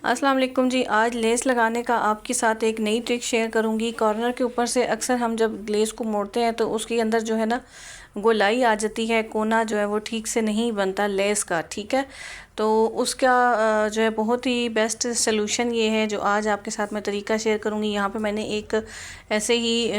अस्सलाम वालेकुम जी। आज लेस लगाने का आपके साथ एक नई ट्रिक शेयर करूंगी। कॉर्नर के ऊपर से अक्सर हम जब लेस को मोड़ते हैं तो उसके अंदर जो है ना गोलाई आ जाती है, कोना जो है वो ठीक से नहीं बनता लेस का। ठीक है, तो उसका जो है बहुत ही बेस्ट सलूशन ये है जो आज आपके साथ मैं तरीका शेयर करूंगी। यहाँ पे मैंने एक ऐसे ही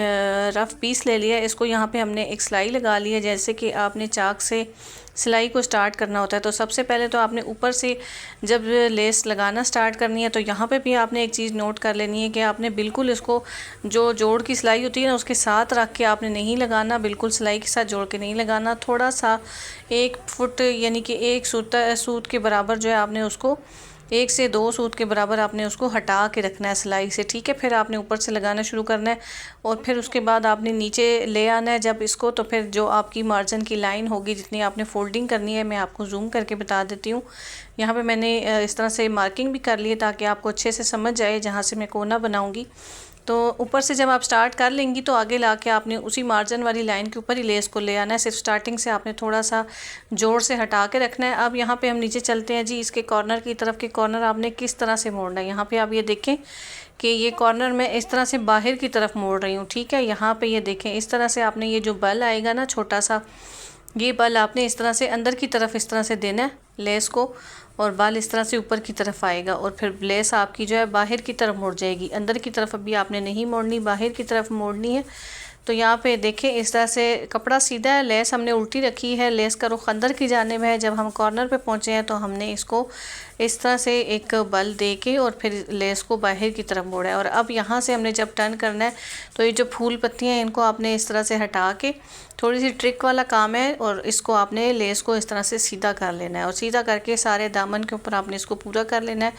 रफ़ पीस ले लिया है। इसको यहाँ पे हमने एक सिलाई लगा ली है। जैसे कि आपने चाक से सिलाई को स्टार्ट करना होता है तो सबसे पहले तो आपने ऊपर से जब लेस लगाना स्टार्ट करनी है तो यहाँ पे भी आपने एक चीज़ नोट कर लेनी है कि आपने बिल्कुल इसको जो जोड़ की सिलाई होती है ना उसके साथ रख के आपने नहीं लगाना, बिल्कुल सिलाई के साथ जोड़ के नहीं लगाना। थोड़ा सा 1 फुट यानी कि 1 सूत के बराबर जो है आपने उसको 1 से 2 सूत के बराबर आपने उसको हटा के रखना है सिलाई से। ठीक है, फिर आपने ऊपर से लगाना शुरू करना है और फिर उसके बाद आपने नीचे ले आना है जब इसको, तो फिर जो आपकी मार्जिन की लाइन होगी जितनी आपने फोल्डिंग करनी है मैं आपको जूम करके बता देती हूँ। यहाँ पे मैंने इस तरह से मार्किंग भी कर ली है ताकि आपको अच्छे से समझ आए जहाँ से मैं कोना बनाऊँगी। तो ऊपर से जब आप स्टार्ट कर लेंगी तो आगे ला के आपने उसी मार्जिन वाली लाइन के ऊपर ही लेस को ले आना है। सिर्फ स्टार्टिंग से आपने थोड़ा सा जोर से हटा के रखना है। अब यहाँ पे हम नीचे चलते हैं जी। इसके कॉर्नर की तरफ के कॉर्नर आपने किस तरह से मोड़ना है। यहाँ पे आप ये देखें कि ये कॉर्नर मैं इस तरह से बाहर की तरफ मोड़ रही हूँ। ठीक है, यहाँ पे ये देखें इस तरह से आपने ये जो बल आएगा ना छोटा सा, ये बल आपने इस तरह से अंदर की तरफ इस तरह से देना है लेस को, और बाल इस तरह से ऊपर की तरफ आएगा और फिर लेस आपकी जो है बाहर की तरफ मुड़ जाएगी। अंदर की तरफ अभी आपने नहीं मोड़नी, बाहर की तरफ मोड़नी है। तो यहाँ पे देखें इस तरह से कपड़ा सीधा है, लेस हमने उल्टी रखी है, लेस का रुख अंदर की जानिब है। जब हम कॉर्नर पे पहुँचे हैं तो हमने इसको इस तरह से एक बल दे के और फिर लेस को बाहर की तरफ मोड़ा है। और अब यहाँ से हमने जब टर्न करना है तो ये जो फूल पत्तियाँ हैं इनको आपने इस तरह से हटा के, थोड़ी सी ट्रिक वाला काम है, और इसको आपने लेस को इस तरह से सीधा कर लेना है और सीधा करके सारे दामन के ऊपर आपने इसको पूरा कर लेना है।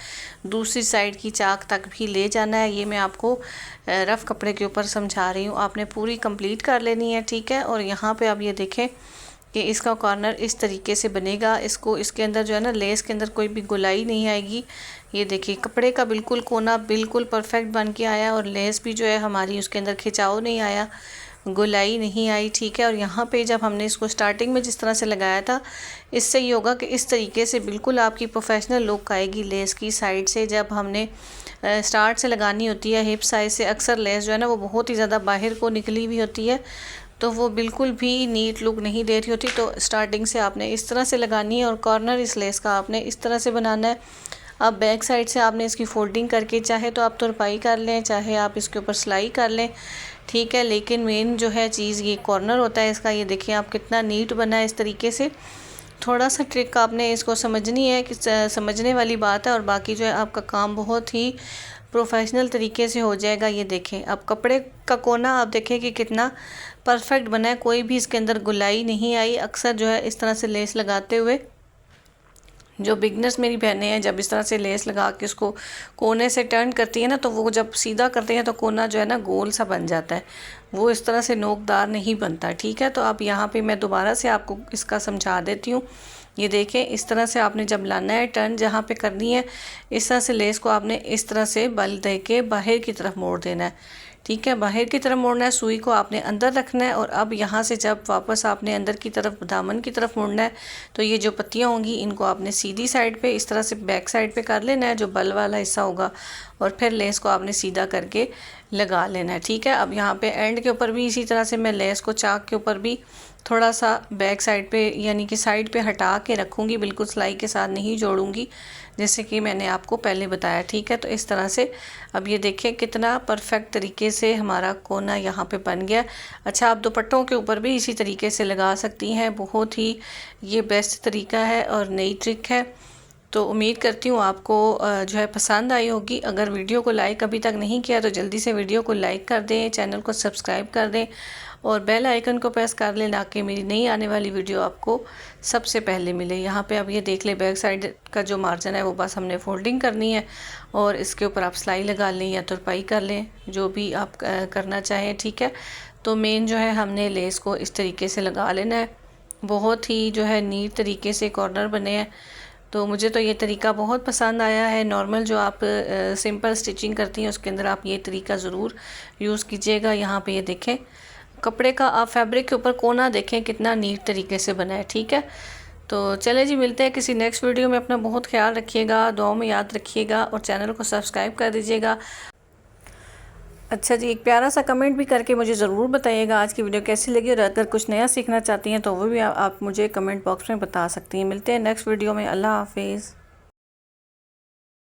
दूसरी साइड की चाक तक भी ले जाना है। ये मैं आपको रफ़ कपड़े के ऊपर समझा रही हूँ, आपने पूरी कंप्लीट कर लेनी है। ठीक है, और यहाँ पे आप ये देखें कि इसका कॉर्नर इस तरीके से बनेगा। इसको इसके अंदर जो है ना लेस के अंदर कोई भी गोलाई नहीं आएगी। ये देखिए कपड़े का बिल्कुल कोना बिल्कुल परफेक्ट बन के आया और लेस भी जो है हमारी उसके अंदर खिंचाव नहीं आया, गोलाई नहीं आई। ठीक है, और यहाँ पे जब हमने इसको स्टार्टिंग में जिस तरह से लगाया था इससे ये होगा कि इस तरीके से बिल्कुल आपकी प्रोफेशनल लुक आएगी लेस की साइड से। जब हमने स्टार्ट से लगानी होती है हिप साइज से, अक्सर लेस जो है ना वो बहुत ही ज़्यादा बाहर को निकली हुई होती है तो वो बिल्कुल भी नीट लुक नहीं दे रही होती। तो स्टार्टिंग से आपने इस तरह से लगानी है और कॉर्नर इस लेस का आपने इस तरह से बनाना है। अब बैक साइड से आपने इसकी फोल्डिंग करके चाहे तो आप तुरपाई कर लें, चाहे आप इसके ऊपर सिलाई कर लें। ठीक है, लेकिन मेन जो है चीज़ ये कॉर्नर होता है इसका। ये देखिए आप कितना नीट बना है इस तरीके से। थोड़ा सा ट्रिक आपने इसको समझनी है कि समझने वाली बात है, और बाकी जो है आपका काम बहुत ही प्रोफेशनल तरीके से हो जाएगा। ये देखें अब कपड़े का कोना आप देखें कि कितना परफेक्ट बना है, कोई भी इसके अंदर गुलाई नहीं आई। अक्सर जो है इस तरह से लेस लगाते हुए जो बिगनर्स मेरी बहनें हैं जब इस तरह से लेस लगा के उसको कोने से टर्न करती है ना तो वो जब सीधा करते हैं तो कोना जो है ना गोल सा बन जाता है, वो इस तरह से नोकदार नहीं बनता। ठीक है, तो अब यहाँ पे मैं दोबारा से आपको इसका समझा देती हूँ। ये देखें इस तरह से आपने जब लाना है टर्न जहाँ पे करनी है, इस तरह से लेस को आपने इस तरह से बल दे के बाहर की तरफ मोड़ देना है। ठीक है, बाहर की तरफ मोड़ना है, सुई को आपने अंदर रखना है और अब यहाँ से जब वापस आपने अंदर की तरफ दामन की तरफ मोड़ना है तो ये जो पत्तियाँ होंगी इनको आपने सीधी साइड पे इस तरह से बैक साइड पे कर लेना है जो बल वाला हिस्सा होगा, और फिर लेस को आपने सीधा करके लगा लेना है। ठीक है, अब यहाँ पे एंड के ऊपर भी इसी तरह से मैं लेस को चाक के ऊपर भी थोड़ा सा बैक साइड पे यानी कि साइड पे हटा के रखूँगी, बिल्कुल सिलाई के साथ नहीं जोड़ूंगी जैसे कि मैंने आपको पहले बताया। ठीक है, तो इस तरह से अब ये देखें कितना परफेक्ट तरीके से हमारा कोना यहाँ पे बन गया। अच्छा, आप दुपट्टों के ऊपर भी इसी तरीके से लगा सकती हैं, बहुत ही ये बेस्ट तरीका है और नई ट्रिक है। तो उम्मीद करती हूँ आपको जो है पसंद आई होगी। अगर वीडियो को लाइक अभी तक नहीं किया तो जल्दी से वीडियो को लाइक कर दें, चैनल को सब्सक्राइब कर दें और बेल आइकन को प्रेस कर लें ताकि मेरी नई आने वाली वीडियो आपको सबसे पहले मिले। यहाँ पे अब ये देख लें बैक साइड का जो मार्जिन है वो बस हमने फोल्डिंग करनी है और इसके ऊपर आप सिलाई लगा लें या तुरपाई कर लें, जो भी आप करना चाहें। ठीक है, तो मेन जो है हमने लेस को इस तरीके से लगा लेना है। बहुत ही जो है नीट तरीके से कॉर्नर बने हैं। तो मुझे तो ये तरीका बहुत पसंद आया है। नॉर्मल जो आप सिंपल स्टिचिंग करती हैं उसके अंदर आप ये तरीका ज़रूर यूज़ कीजिएगा। यहाँ पे ये देखें कपड़े का आप फैब्रिक के ऊपर कोना देखें कितना नीट तरीके से बना है। ठीक है, तो चले जी, मिलते हैं किसी नेक्स्ट वीडियो में। अपना बहुत ख्याल रखिएगा, दुआओं में याद रखिएगा और चैनल को सब्सक्राइब कर दीजिएगा। अच्छा जी, एक प्यारा सा कमेंट भी करके मुझे ज़रूर बताइएगा आज की वीडियो कैसी लगी, और अगर कुछ नया सीखना चाहती हैं तो वो भी आप मुझे कमेंट बॉक्स में बता सकती हैं। मिलते हैं नेक्स्ट वीडियो में। अल्लाह हाफिज़।